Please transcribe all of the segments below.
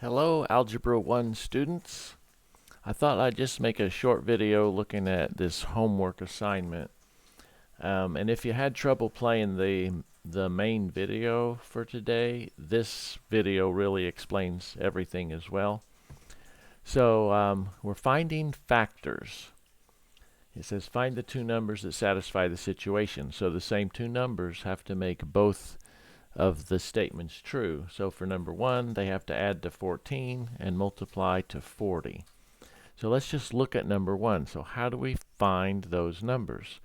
Hello, Algebra 1 students. I thought I'd just make a short video looking at this homework assignment. And if you had trouble playing the main video for today, this video really explains everything as well. So we're finding factors. It says find the two numbers that satisfy the situation. So the same two numbers have to make both of the statements true. So for number 1, they have to add to 14 and multiply to 40. So let's just look at number 1. So how do we find those numbers?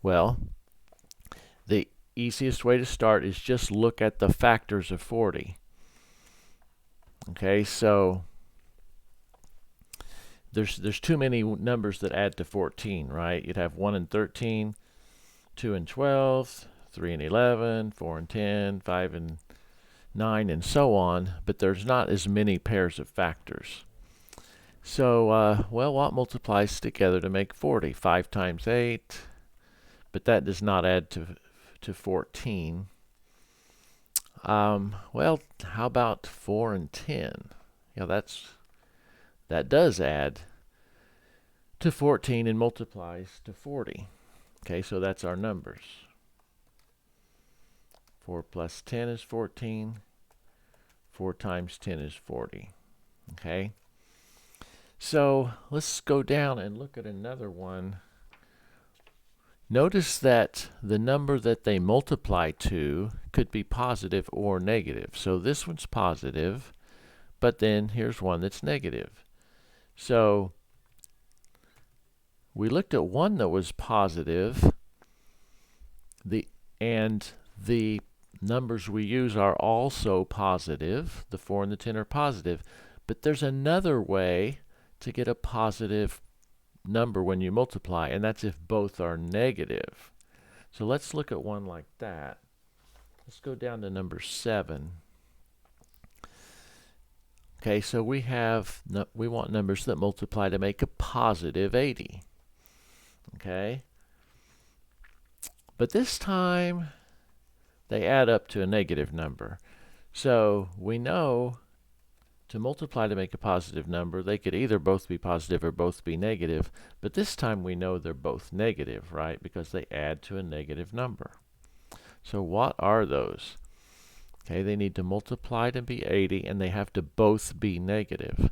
Well, the easiest way to start is just look at the factors of 40. Okay, so there's too many numbers that add to 14, right? You'd have 1 and 13, 2 and 12, 3 and 11, 4 and 10, 5 and 9, and so on, but there's not as many pairs of factors. So, well, what multiplies together to make 40? 5 times 8, but that does not add to 14. Well, how about 4 and 10? Yeah, that does add to 14 and multiplies to 40. Okay, so that's our numbers. 4 plus 10 is 14. 4 times 10 is 40. Okay? So let's go down and look at another one. Notice that the number that they multiply to could be positive or negative. So this one's positive, but then here's one that's negative. So we looked at one that was positive, and the numbers we use are also positive. The 4 and the 10 are positive. But there's another way to get a positive number when you multiply, and that's if both are negative. So let's look at one like that. Let's go down to number 7. Okay, so we want numbers that multiply to make a positive 80. Okay? But this time they add up to a negative number. So we know to multiply to make a positive number, they could either both be positive or both be negative, but this time we know they're both negative, right? Because they add to a negative number. So what are those? Okay, they need to multiply to be 80, and they have to both be negative.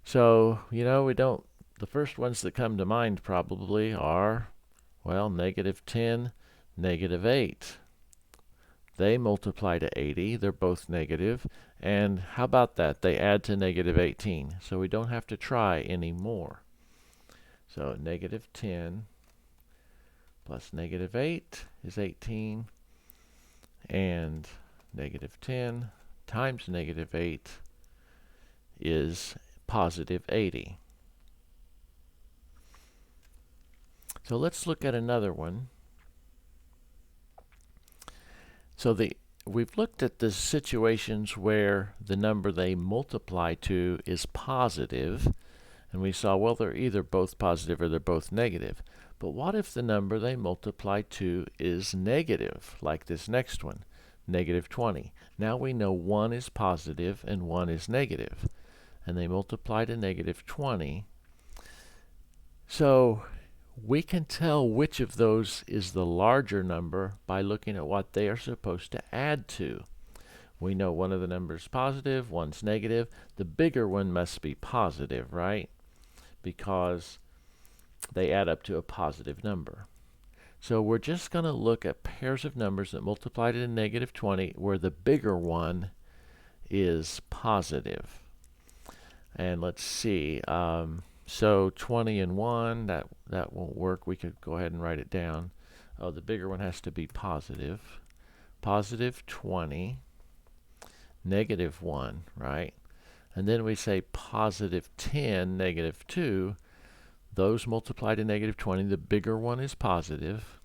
So, the first ones that come to mind probably are, well, negative 10, negative 8. They multiply to 80. They're both negative. And how about that? They add to negative 18. So we don't have to try anymore. So negative 10 plus negative 8 is 18. And negative 10 times negative 8 is positive 80. So let's look at another one. So we've looked at the situations where the number they multiply to is positive, and we saw, well, they're either both positive or they're both negative. But what if the number they multiply to is negative, like this next one, negative 20? Now we know one is positive and one is negative, and they multiply to negative 20. So we can tell which of those is the larger number by looking at what they are supposed to add to. We know one of the numbers is positive, one's negative. The bigger one must be positive, right? Because they add up to a positive number. So we're just going to look at pairs of numbers that multiply to negative 20 where the bigger one is positive. And let's see. So 20 and 1, that won't work. We could go ahead and write it down. Oh, the bigger one has to be positive. Positive 20, negative 1, right? And then we say positive 10, negative 2. Those multiply to negative 20. The bigger one is positive.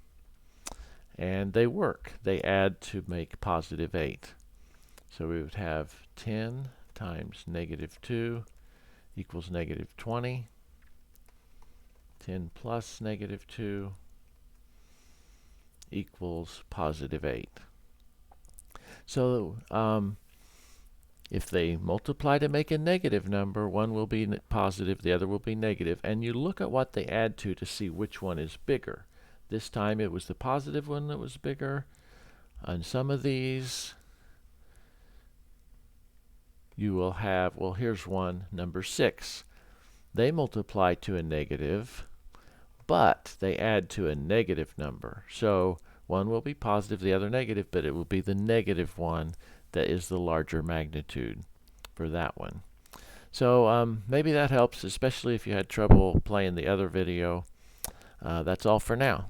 And they work. They add to make positive 8. So we would have 10 times negative 2 equals negative 20. 10 plus negative 2 equals positive 8. So If they multiply to make a negative number, one will be positive, the other will be negative, and you look at what they add to see which one is bigger. This time it was the positive one that was bigger. On some of these, you will have, well, here's one, number 6. They multiply to a negative, but they add to a negative number. So one will be positive, the other negative, but it will be the negative one that is the larger magnitude for that one. So maybe that helps, especially if you had trouble playing the other video. That's all for now.